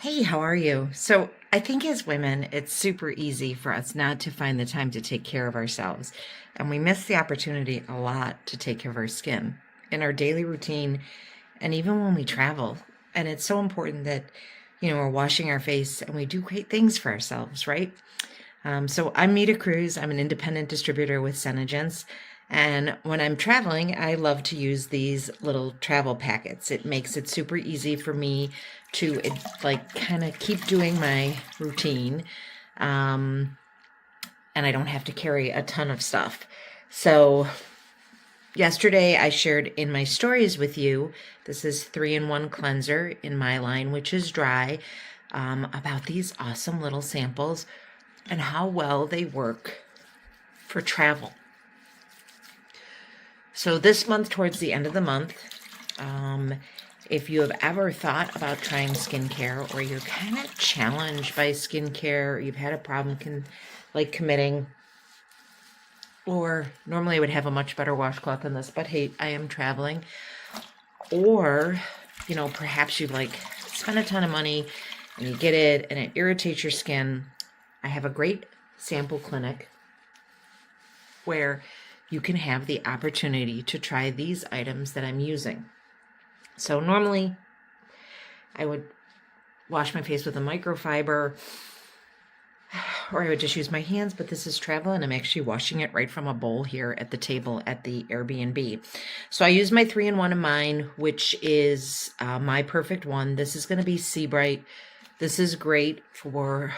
Hey, how are you? So, I think as women, it's super easy for us not to find the time to take care of ourselves. And we miss the opportunity a lot to take care of our skin in our daily routine and even when we travel. And it's so important that, we're washing our face and we do great things for ourselves, right? So I'm Mita Cruz. I'm an independent distributor with Senegence. And when I'm traveling, I love to use these little travel packets. It makes it super easy for me to like kind of keep doing my routine. Um, and I don't have to carry a ton of stuff. So yesterday I shared in my stories with you, this is 3-in-1 cleanser in my line, which is dry, about these awesome little samples and how well they work for travel. So this month, towards the end of the month, if you have ever thought about trying skincare, or you're kind of challenged by skincare, or you've had a problem committing, or normally I would have a much better washcloth than this, but hey, I am traveling. Or, perhaps you've spent a ton of money and you get it and it irritates your skin. I have a great sample clinic where you can have the opportunity to try these items that I'm using. So normally I would wash my face with a microfiber, or I would just use my hands, but this is travel and I'm actually washing it right from a bowl here at the table at the Airbnb. So I use my 3-in-1 of mine, which is my perfect one. This is going to be Sea Bright. This is great for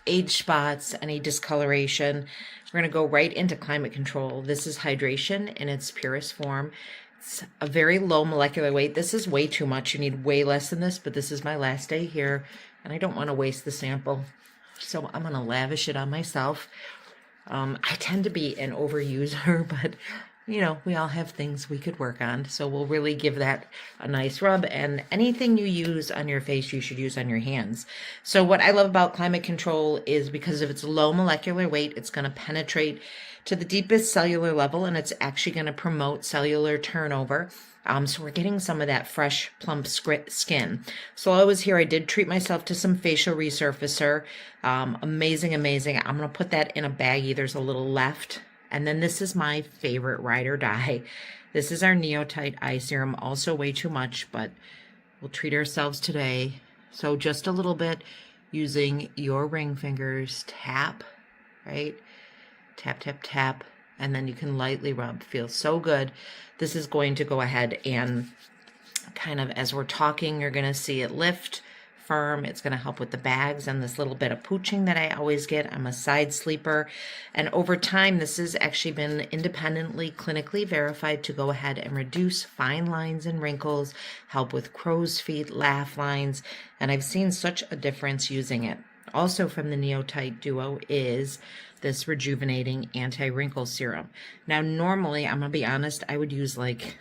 age spots, any discoloration. We're going to go right into climate control. This is hydration in its purest form. It's a very low molecular weight. This is way too much. You need way less than this, but this is my last day here, and I don't want to waste the sample. So I'm going to lavish it on myself. I tend to be an overuser, but we all have things we could work on. So we'll really give that a nice rub, and anything you use on your face, you should use on your hands. So what I love about climate control is because of its low molecular weight, it's going to penetrate to the deepest cellular level, and it's actually going to promote cellular turnover. So we're getting some of that fresh, plump skin. So while I was here, I did treat myself to some facial resurfacer. Amazing, amazing. I'm going to put that in a baggie. There's a little left. And then this is my favorite ride or die. This is our Neotight Eye Serum. Also way too much, but we'll treat ourselves today. So just a little bit, using your ring fingers. Tap, right? Tap, tap, tap. And then you can lightly rub. Feels so good. This is going to go ahead and kind of, as we're talking, you're going to see it lift firm. It's going to help with the bags and this little bit of pooching that I always get. I'm a side sleeper. And over time, this has actually been independently, clinically verified to go ahead and reduce fine lines and wrinkles, help with crow's feet, laugh lines. And I've seen such a difference using it. Also from the Neotight duo is this rejuvenating anti-wrinkle serum. Now, normally, I'm going to be honest, I would use like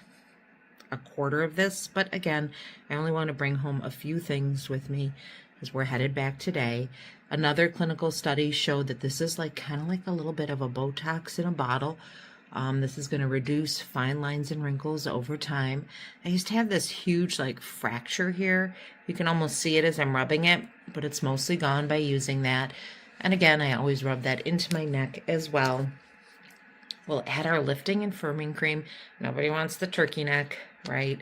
a quarter of this, but again, I only want to bring home a few things with me as we're headed back today. Another clinical study showed that this is kind of like a little bit of a Botox in a bottle. This is going to reduce fine lines and wrinkles over time. I used to have this huge fracture here. You can almost see it as I'm rubbing it, but it's mostly gone by using that. And again, I always rub that into my neck as well. We'll add our lifting and firming cream. Nobody wants the turkey neck, right?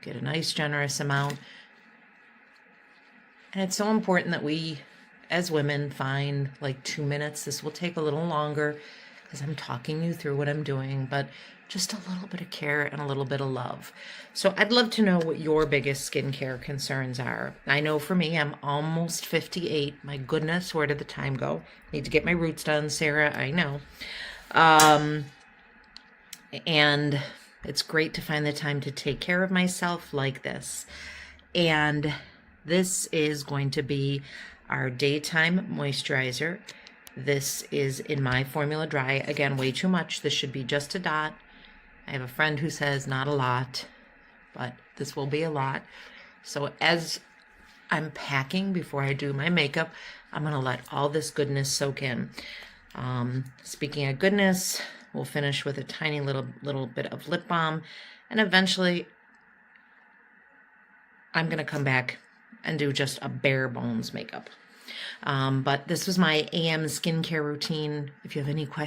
Get a nice generous amount. And it's so important that we, as women, find 2 minutes. This will take a little longer because I'm talking you through what I'm doing, but just a little bit of care and a little bit of love. So I'd love to know what your biggest skincare concerns are. I know for me, I'm almost 58. My goodness, where did the time go? Need to get my roots done, Sarah, I know. And it's great to find the time to take care of myself like this. And this is going to be our Daytime Moisturizer. This is in my formula dry. Again, way too much. This should be just a dot. I have a friend who says not a lot, but this will be a lot. So as I'm packing before I do my makeup, I'm going to let all this goodness soak in. Speaking of goodness, we'll finish with a tiny little bit of lip balm, and eventually I'm going to come back and do just a bare bones makeup. But this was my AM skincare routine. If you have any questions,